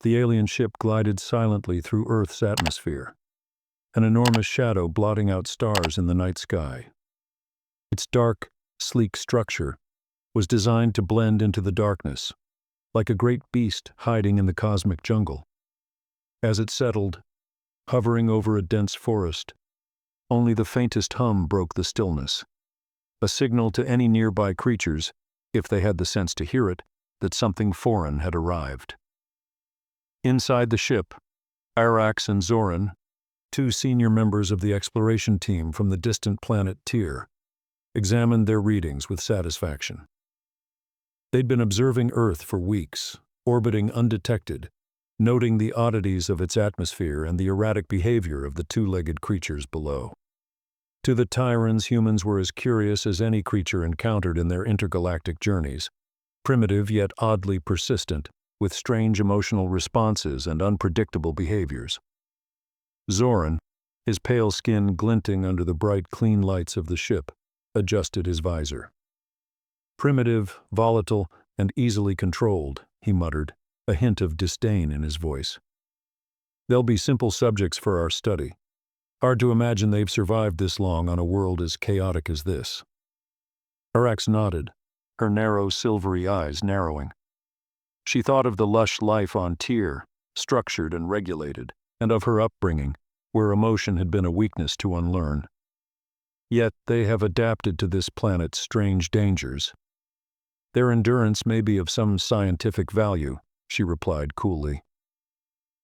the alien ship glided silently through Earth's atmosphere, an enormous shadow blotting out stars in the night sky. Its dark, sleek structure was designed to blend into the darkness, like a great beast hiding in the cosmic jungle. As it settled, hovering over a dense forest, only the faintest hum broke the stillness, a signal to any nearby creatures, if they had the sense to hear it, that something foreign had arrived. Inside the ship, Arax and Zoran, two senior members of the exploration team from the distant planet Tyr, examined their readings with satisfaction. They'd been observing Earth for weeks, orbiting undetected, noting the oddities of its atmosphere and the erratic behavior of the two-legged creatures below. To the Tyrans, humans were as curious as any creature encountered in their intergalactic journeys, primitive yet oddly persistent, with strange emotional responses and unpredictable behaviors. Zoran, his pale skin glinting under the bright, clean lights of the ship, adjusted his visor. "Primitive, volatile, and easily controlled," he muttered, a hint of disdain in his voice. "They'll be simple subjects for our study. Hard to imagine they've survived this long on a world as chaotic as this." Arax nodded, her narrow, silvery eyes narrowing. She thought of the lush life on Tyr, structured and regulated, and of her upbringing, where emotion had been a weakness to unlearn. Yet they have adapted to this planet's strange dangers. "Their endurance may be of some scientific value," she replied coolly.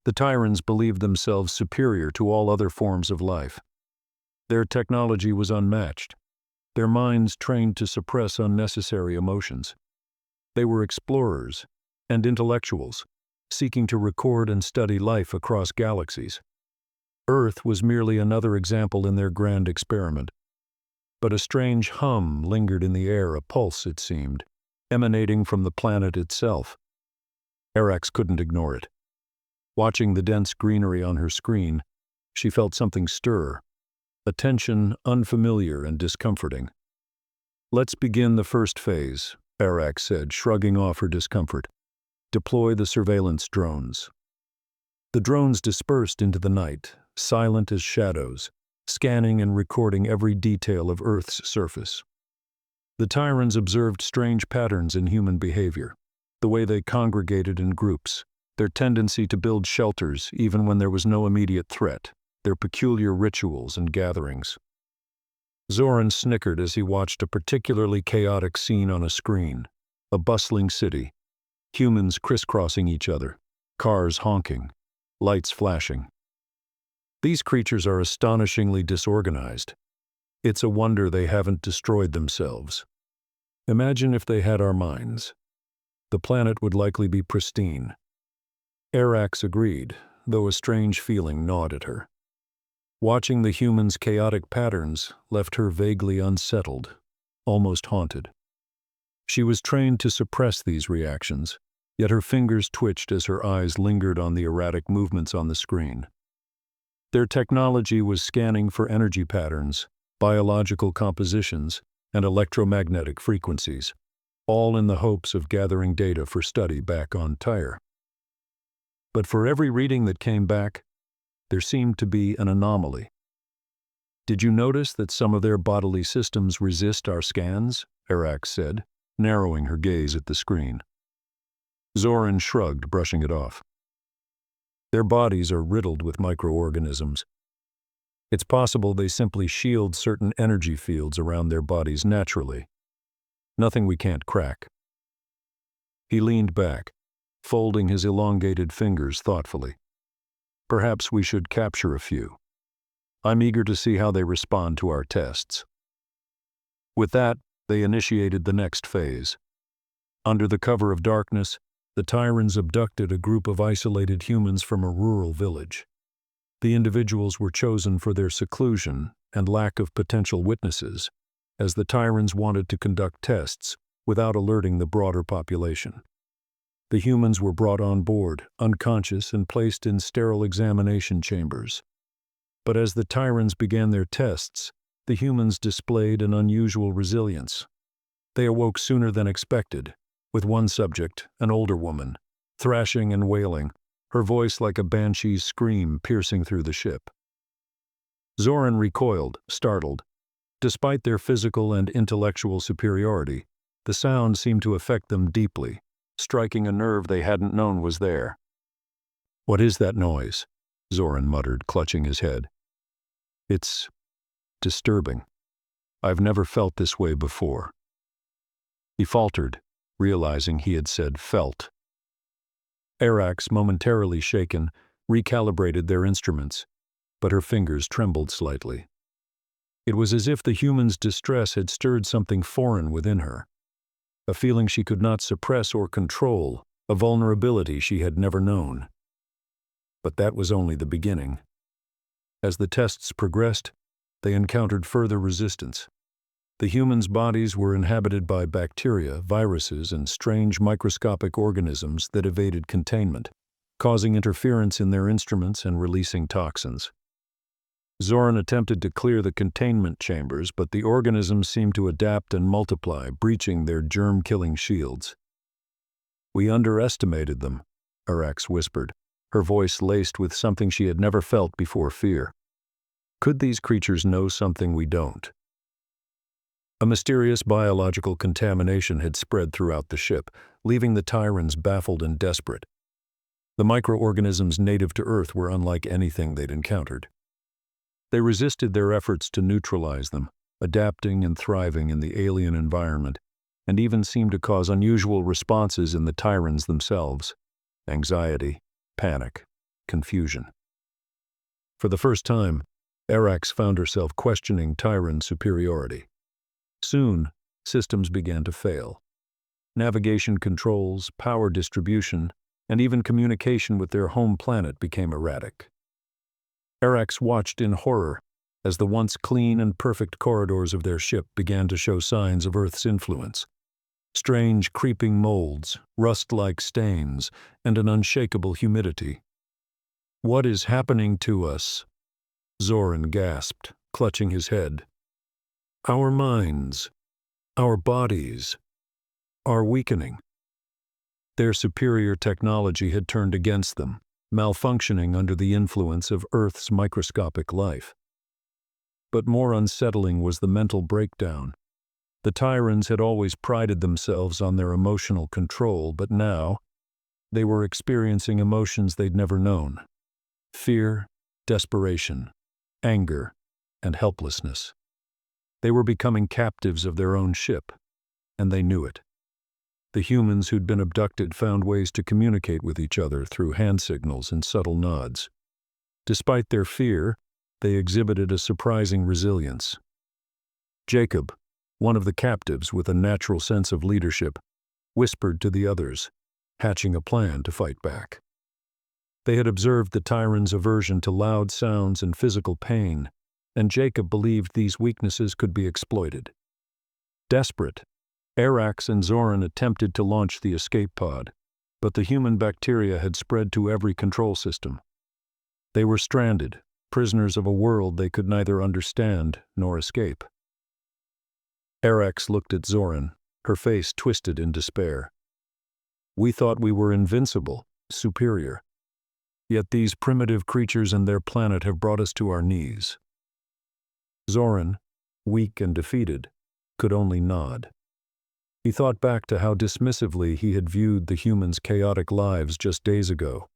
The Tyrans believed themselves superior to all other forms of life. Their technology was unmatched, their minds trained to suppress unnecessary emotions. They were explorers and intellectuals, seeking to record and study life across galaxies. Earth was merely another example in their grand experiment. But a strange hum lingered in the air, a pulse, it seemed, emanating from the planet itself. Arax couldn't ignore it. Watching the dense greenery on her screen, she felt something stir, a tension unfamiliar and discomforting. "Let's begin the first phase," Arax said, shrugging off her discomfort. "Deploy the surveillance drones." The drones dispersed into the night, silent as shadows, scanning and recording every detail of Earth's surface. The Tyrans observed strange patterns in human behavior, the way they congregated in groups, their tendency to build shelters even when there was no immediate threat, their peculiar rituals and gatherings. Zoran snickered as he watched a particularly chaotic scene on a screen, a bustling city, humans crisscrossing each other, cars honking, lights flashing. "These creatures are astonishingly disorganized. It's a wonder they haven't destroyed themselves. Imagine if they had our minds. The planet would likely be pristine." Arax agreed, though a strange feeling gnawed at her. Watching the humans' chaotic patterns left her vaguely unsettled, almost haunted. She was trained to suppress these reactions, yet her fingers twitched as her eyes lingered on the erratic movements on the screen. Their technology was scanning for energy patterns, biological compositions, and electromagnetic frequencies, all in the hopes of gathering data for study back on Tyr. But for every reading that came back, there seemed to be an anomaly. "Did you notice that some of their bodily systems resist our scans?" Arax said, narrowing her gaze at the screen. Zoran shrugged, brushing it off. "Their bodies are riddled with microorganisms. It's possible they simply shield certain energy fields around their bodies naturally. Nothing we can't crack." He leaned back, folding his elongated fingers thoughtfully. "Perhaps we should capture a few. I'm eager to see how they respond to our tests." With that, they initiated the next phase. Under the cover of darkness, the Tyrans abducted a group of isolated humans from a rural village. The individuals were chosen for their seclusion and lack of potential witnesses, as the Tyrans wanted to conduct tests without alerting the broader population. The humans were brought on board, unconscious, and placed in sterile examination chambers. But as the Tyrans began their tests, the humans displayed an unusual resilience. They awoke sooner than expected, with one subject, an older woman, thrashing and wailing, her voice like a banshee's scream piercing through the ship. Zoran recoiled, startled. Despite their physical and intellectual superiority, the sound seemed to affect them deeply, striking a nerve they hadn't known was there. "What is that noise?" Zoran muttered, clutching his head. "It's disturbing. I've never felt this way before." He faltered, realizing he had said felt. Arax, momentarily shaken, recalibrated their instruments, but her fingers trembled slightly. It was as if the human's distress had stirred something foreign within her, a feeling she could not suppress or control, a vulnerability she had never known. But that was only the beginning. As the tests progressed, they encountered further resistance. The humans' bodies were inhabited by bacteria, viruses, and strange microscopic organisms that evaded containment, causing interference in their instruments and releasing toxins. Zoran attempted to clear the containment chambers, but the organisms seemed to adapt and multiply, breaching their germ-killing shields. "We underestimated them," Arax whispered, her voice laced with something she had never felt before: fear. "Could these creatures know something we don't?" A mysterious biological contamination had spread throughout the ship, leaving the Tyrans baffled and desperate. The microorganisms native to Earth were unlike anything they'd encountered. They resisted their efforts to neutralize them, adapting and thriving in the alien environment, and even seemed to cause unusual responses in the Tyrans themselves: anxiety, panic, confusion. For the first time, Arax found herself questioning Tyran superiority. Soon, systems began to fail. Navigation controls, power distribution, and even communication with their home planet became erratic. Arax watched in horror as the once clean and perfect corridors of their ship began to show signs of Earth's influence. Strange creeping molds, rust-like stains, and an unshakable humidity. "What is happening to us?" Zoran gasped, clutching his head. "Our minds, our bodies, are weakening." Their superior technology had turned against them, malfunctioning under the influence of Earth's microscopic life. But more unsettling was the mental breakdown. The Tyrans had always prided themselves on their emotional control, but now they were experiencing emotions they'd never known: fear, desperation, anger, and helplessness. They were becoming captives of their own ship, and they knew it. The humans who'd been abducted found ways to communicate with each other through hand signals and subtle nods. Despite their fear, they exhibited a surprising resilience. Jacob, one of the captives with a natural sense of leadership, whispered to the others, hatching a plan to fight back. They had observed the Tyrans' aversion to loud sounds and physical pain, and Jacob believed these weaknesses could be exploited. Desperate, Arax and Zoran attempted to launch the escape pod, but the human bacteria had spread to every control system. They were stranded, prisoners of a world they could neither understand nor escape. Arax looked at Zoran, her face twisted in despair. "We thought we were invincible, superior. Yet these primitive creatures and their planet have brought us to our knees." Zoran, weak and defeated, could only nod. He thought back to how dismissively he had viewed the humans' chaotic lives just days ago,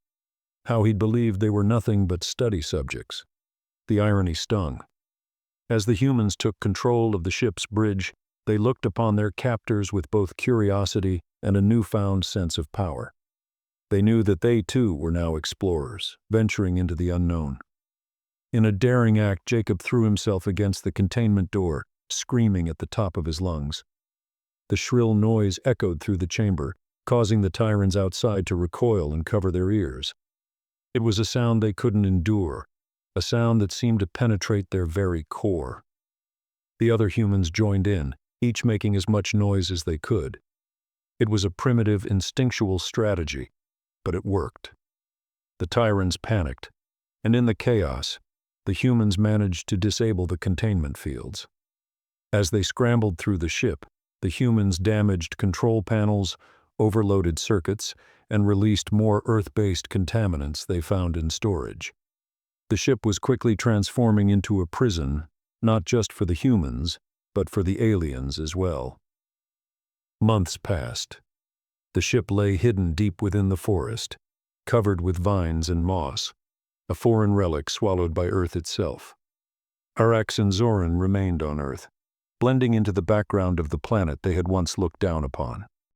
how he'd believed they were nothing but study subjects. The irony stung. As the humans took control of the ship's bridge, they looked upon their captors with both curiosity and a newfound sense of power. They knew that they too were now explorers, venturing into the unknown. In a daring act, Jacob threw himself against the containment door, screaming at the top of his lungs. The shrill noise echoed through the chamber, causing the Tyrans outside to recoil and cover their ears. It was a sound they couldn't endure, a sound that seemed to penetrate their very core. The other humans joined in, each making as much noise as they could. It was a primitive, instinctual strategy, but it worked. The Tyrans panicked, and in the chaos, the humans managed to disable the containment fields. As they scrambled through the ship, the humans damaged control panels, overloaded circuits, and released more Earth-based contaminants they found in storage. The ship was quickly transforming into a prison, not just for the humans, but for the aliens as well. Months passed. The ship lay hidden deep within the forest, covered with vines and moss, a foreign relic swallowed by Earth itself. Arax and Zoran remained on Earth, blending into the background of the planet they had once looked down upon.